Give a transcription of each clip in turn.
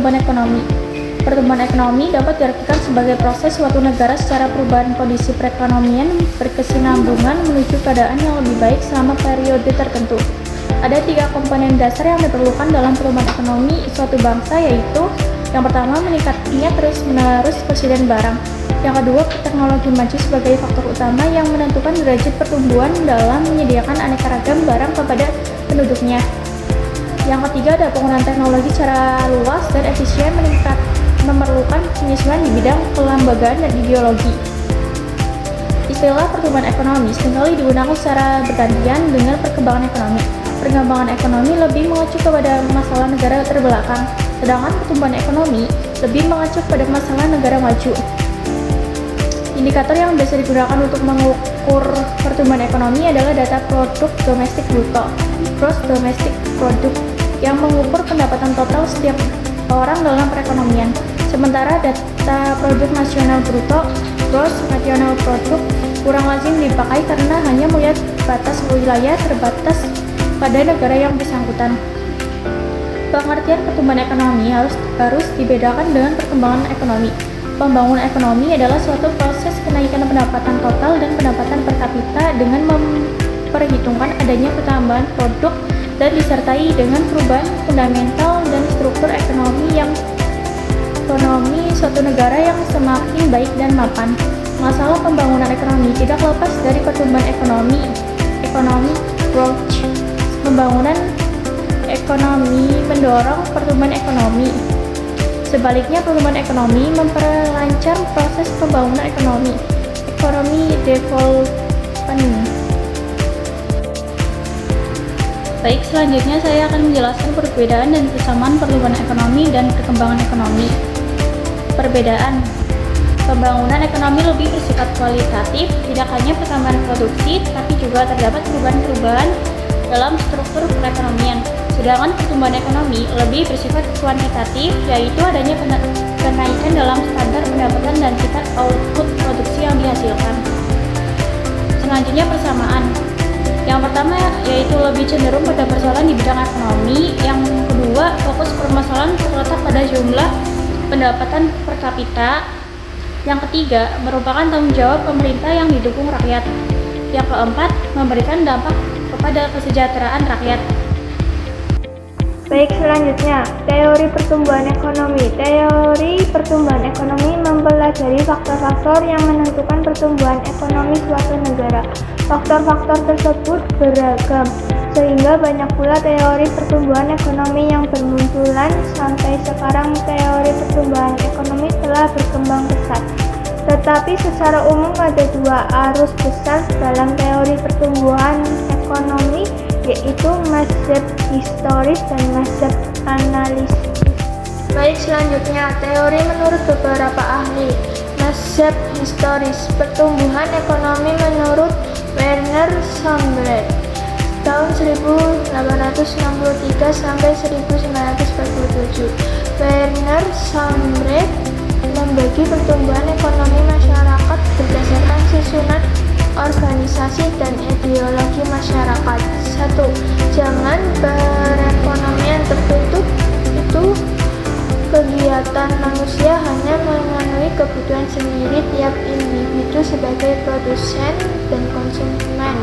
pertumbuhan ekonomi. Pertumbuhan ekonomi dapat diartikan sebagai proses suatu negara secara perubahan kondisi perekonomian berkesinambungan menuju keadaan yang lebih baik selama periode tertentu. Ada 3 komponen dasar yang diperlukan dalam pertumbuhan ekonomi suatu bangsa, yaitu yang pertama, meningkatnya terus-menerus persediaan barang. Yang kedua, teknologi maju sebagai faktor utama yang menentukan derajat pertumbuhan dalam menyediakan aneka ragam barang kepada penduduknya. Yang ketiga, ada penggunaan teknologi secara luas dan efisien memerlukan penyesuaian di bidang kelembagaan dan ideologi. Istilah pertumbuhan ekonomi seringkali digunakan secara bergantian dengan perkembangan ekonomi. Perkembangan ekonomi lebih mengacu kepada masalah negara terbelakang, sedangkan pertumbuhan ekonomi lebih mengacu pada masalah negara maju. Indikator yang biasa digunakan untuk mengukur pertumbuhan ekonomi adalah data produk domestik bruto, gross domestic product, yang mengukur pendapatan total setiap orang dalam perekonomian. Sementara data produk nasional bruto, gross national product, kurang lazim dipakai karena hanya melihat batas wilayah terbatas pada negara yang bersangkutan. Pengertian pertumbuhan ekonomi harus dibedakan dengan perkembangan ekonomi. Pembangunan ekonomi adalah suatu proses kenaikan pendapatan total dan pendapatan per kapita dengan memperhitungkan adanya pertambahan produk dan disertai dengan perubahan fundamental dan struktur ekonomi suatu negara yang semakin baik dan mapan. Masalah pembangunan ekonomi tidak lepas dari pertumbuhan ekonomi, economic growth. Pembangunan ekonomi mendorong pertumbuhan ekonomi. Sebaliknya, pertumbuhan ekonomi memperlancar proses pembangunan ekonomi, economy development. Baik, selanjutnya saya akan menjelaskan perbedaan dan persamaan pertumbuhan ekonomi dan perkembangan ekonomi. Perbedaan: pembangunan ekonomi lebih bersifat kualitatif, tidak hanya pertambahan produksi, tapi juga terdapat perubahan-perubahan dalam struktur perekonomian. Sedangkan pertumbuhan ekonomi lebih bersifat kuantitatif, yaitu adanya kenaikan dalam standar pendapatan dan tingkat output produksi yang dihasilkan. Selanjutnya, persamaan. Yang pertama yaitu lebih cenderung pada persoalan di bidang ekonomi. Yang kedua, fokus permasalahan terletak pada jumlah pendapatan per kapita. Yang ketiga, merupakan tanggung jawab pemerintah yang didukung rakyat. Yang keempat, memberikan dampak kepada kesejahteraan rakyat. Baik, selanjutnya, teori pertumbuhan ekonomi. Teori pertumbuhan ekonomi mempelajari faktor-faktor yang menentukan pertumbuhan ekonomi suatu negara. Faktor-faktor tersebut beragam, sehingga banyak pula teori pertumbuhan ekonomi yang bermunculan. Sampai sekarang, teori pertumbuhan ekonomi telah berkembang pesat. Tetapi secara umum ada 2 arus besar dalam teori pertumbuhan ekonomi, yaitu mazhab historis dan mazhab analisis. Baik, selanjutnya, teori menurut beberapa ahli. Mazhab historis pertumbuhan ekonomi menurut Werner Sommer tahun 1863 sampai 1947. Werner Sommer membagi pertumbuhan ekonomi masyarakat berdasarkan susunan organisasi dan ideologi masyarakat. 1. Zaman perekonomian tertutup itu kegiatan manusia hanya memenuhi kebutuhan sendiri tiap individu sebagai produsen dan konsumen,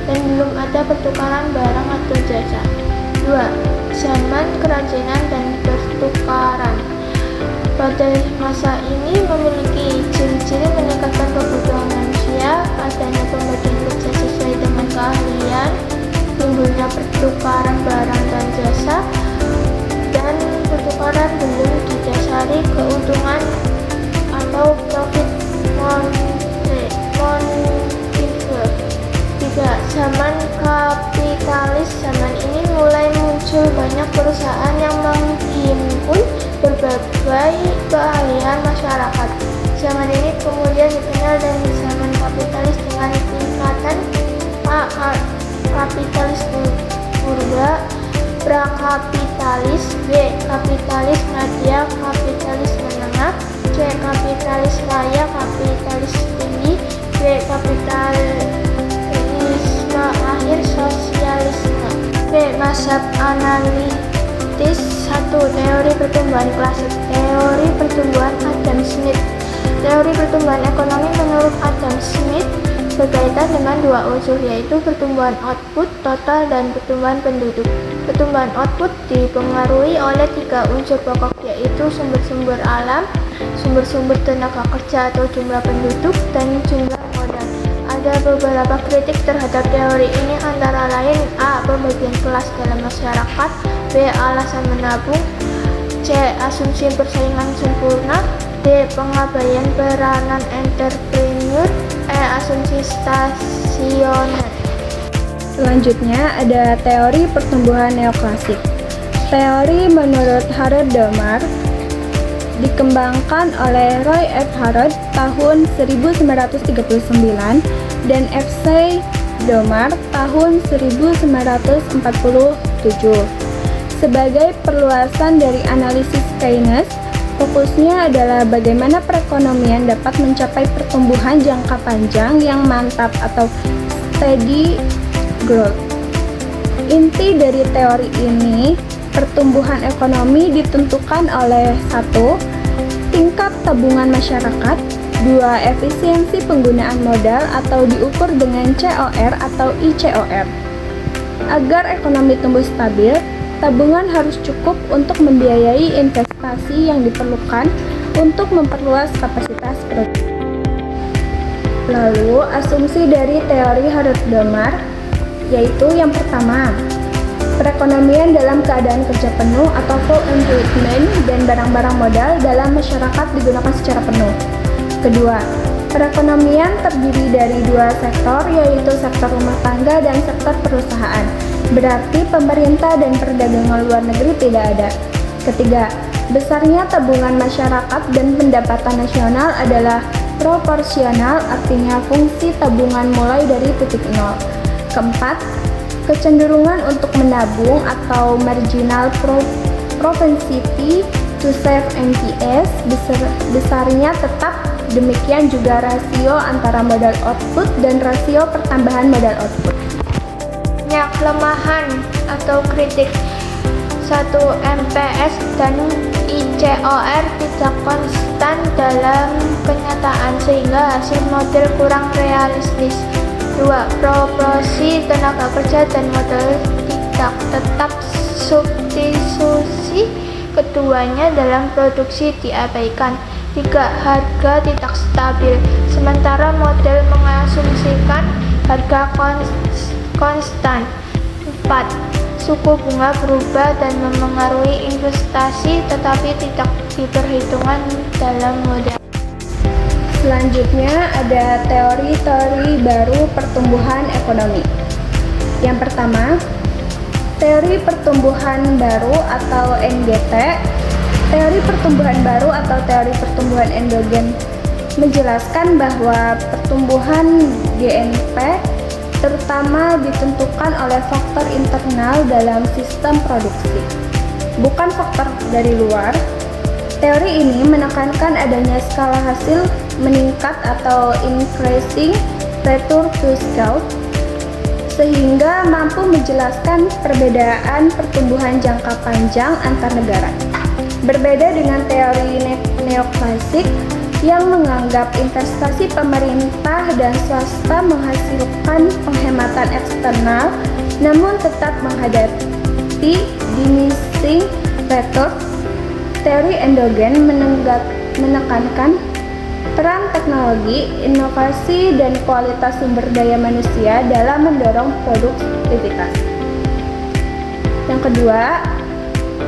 dan belum ada pertukaran barang atau jasa. 2. Zaman kerajinan dan pertukaran. Pada masa ini memiliki ciri-ciri meningkatkan kebutuhan manusia, adanya pembagian kerja sesuai dengan keahlian, timbulnya pertukaran barang dan jasa, dan pertukaran belum didasari keuntungan atau profit motive. 3. Zaman kapitalis. Zaman ini mulai muncul banyak perusahaan yang menghimpun berbagai keahlian masyarakat. Zaman ini kemudian dikenal dengan zaman kapitalis dengan tingkatan A. Kapitalis purba, prakapitalis, B. Kapitalis media, kapitalis menengah, C. Kapitalis raya, kapitalis tinggi, D. Kapitalisme akhir, sosialisme. B. Mazhab analitik. Teoritis 1. Teori pertumbuhan klasik. Teori pertumbuhan Adam Smith. Teori pertumbuhan ekonomi menurut Adam Smith berkaitan dengan dua unsur, yaitu pertumbuhan output total dan pertumbuhan penduduk. Pertumbuhan output dipengaruhi oleh tiga unsur pokok, yaitu sumber-sumber alam, sumber-sumber tenaga kerja atau jumlah penduduk, dan jumlah modal. Ada beberapa kritik terhadap teori ini, antara lain: A. Pembagian kelas dalam masyarakat, B. Alasan menabung, C. Asumsi persaingan sempurna, D. Pengabaian peranan entrepreneur, E. Asumsi stasioner. Selanjutnya ada teori pertumbuhan neoklasik. Teori menurut Harold Domar dikembangkan oleh Roy F. Harrod tahun 1939 dan F. C. Domar tahun 1947 sebagai perluasan dari analisis Keynes. Fokusnya adalah bagaimana perekonomian dapat mencapai pertumbuhan jangka panjang yang mantap atau steady growth. Inti dari teori ini, pertumbuhan ekonomi ditentukan oleh 1. Tingkat tabungan masyarakat, 2. Efisiensi penggunaan modal atau diukur dengan COR atau ICOR. Agar ekonomi tumbuh stabil, tabungan harus cukup untuk membiayai investasi yang diperlukan untuk memperluas kapasitas produksi. Lalu, asumsi dari teori Harold Domar yaitu yang pertama, perekonomian dalam keadaan kerja penuh atau full employment dan barang-barang modal dalam masyarakat digunakan secara penuh. Kedua, perekonomian terdiri dari dua sektor, yaitu sektor rumah tangga dan sektor perusahaan. Berarti pemerintah dan perdagangan luar negeri tidak ada. Ketiga, besarnya tabungan masyarakat dan pendapatan nasional adalah proporsional, artinya fungsi tabungan mulai dari titik nol. Keempat, kecenderungan untuk menabung atau marginal propensity to save (MPS) besarnya tetap. Demikian juga rasio antara modal output dan rasio pertambahan modal output. Kelemahan atau kritik 1. MPS dan ICOR tidak konstan dalam kenyataan sehingga hasil model kurang realistis. 2. Proporsi tenaga kerja dan modal tidak tetap, substitusi keduanya dalam produksi diabaikan. 3. Harga tidak stabil, sementara model mengasumsikan harga konstan. 4. Suku bunga berubah dan memengaruhi investasi tetapi tidak diperhitungkan dalam model. Selanjutnya ada teori-teori baru pertumbuhan ekonomi. Yang pertama, teori pertumbuhan baru atau NGT. Teori pertumbuhan baru atau teori pertumbuhan endogen menjelaskan bahwa pertumbuhan GNP terutama ditentukan oleh faktor internal dalam sistem produksi, bukan faktor dari luar. Teori ini menekankan adanya skala hasil meningkat atau increasing return to scale, sehingga mampu menjelaskan perbedaan pertumbuhan jangka panjang antar negara. Berbeda dengan teori neoklasik yang menganggap investasi pemerintah dan swasta menghasilkan penghematan eksternal, namun tetap menghadapi diminishing return. Teori endogen menekankan peran teknologi, inovasi, dan kualitas sumber daya manusia dalam mendorong produktivitas. Yang kedua,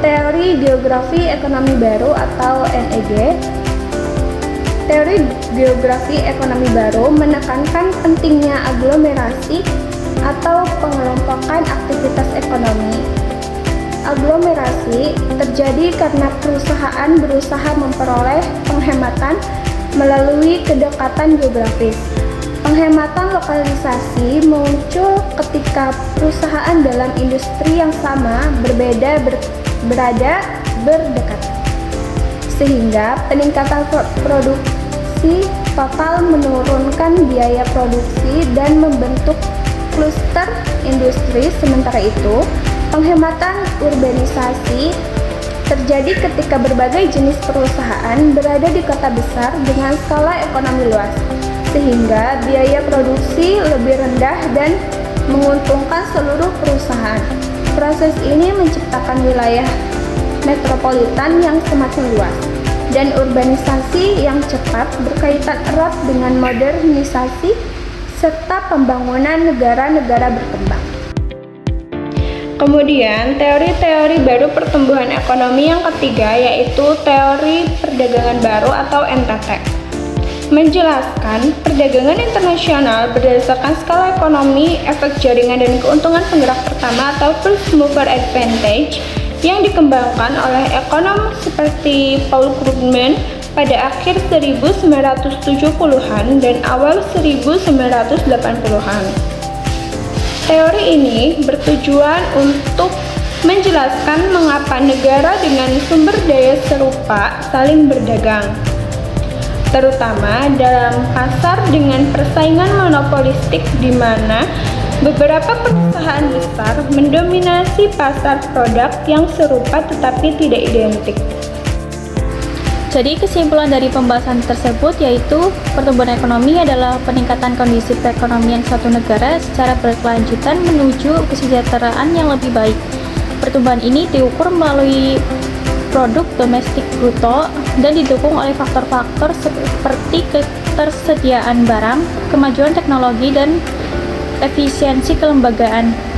teori geografi ekonomi baru atau NEG. Teori geografi ekonomi baru menekankan pentingnya aglomerasi atau pengelompokan aktivitas ekonomi. Aglomerasi terjadi karena perusahaan berusaha memperoleh penghematan melalui kedekatan geografis. Penghematan lokalisasi muncul ketika perusahaan dalam industri yang sama berada berdekatan, sehingga peningkatan produksi total menurunkan biaya produksi dan membentuk kluster industri. Sementara itu, Penghematan urbanisasi terjadi ketika berbagai jenis perusahaan berada di kota besar dengan skala ekonomi luas, sehingga biaya produksi lebih rendah dan menguntungkan seluruh perusahaan. Proses ini menciptakan wilayah metropolitan yang semakin luas, dan urbanisasi yang cepat berkaitan erat dengan modernisasi serta pembangunan negara-negara berkembang. Kemudian, teori-teori baru pertumbuhan ekonomi yang ketiga yaitu teori perdagangan baru atau NTT. Menjelaskan perdagangan internasional berdasarkan skala ekonomi, efek jaringan dan keuntungan penggerak pertama atau first mover advantage yang dikembangkan oleh ekonom seperti Paul Krugman pada akhir 1970-an dan awal 1980-an. Teori ini bertujuan untuk menjelaskan mengapa negara dengan sumber daya serupa saling berdagang, terutama dalam pasar dengan persaingan monopolistik di mana beberapa perusahaan besar mendominasi pasar produk yang serupa tetapi tidak identik. Jadi kesimpulan dari pembahasan tersebut yaitu pertumbuhan ekonomi adalah peningkatan kondisi perekonomian suatu negara secara berkelanjutan menuju kesejahteraan yang lebih baik. Pertumbuhan ini diukur melalui produk domestik bruto dan didukung oleh faktor-faktor seperti ketersediaan barang, kemajuan teknologi, dan efisiensi kelembagaan.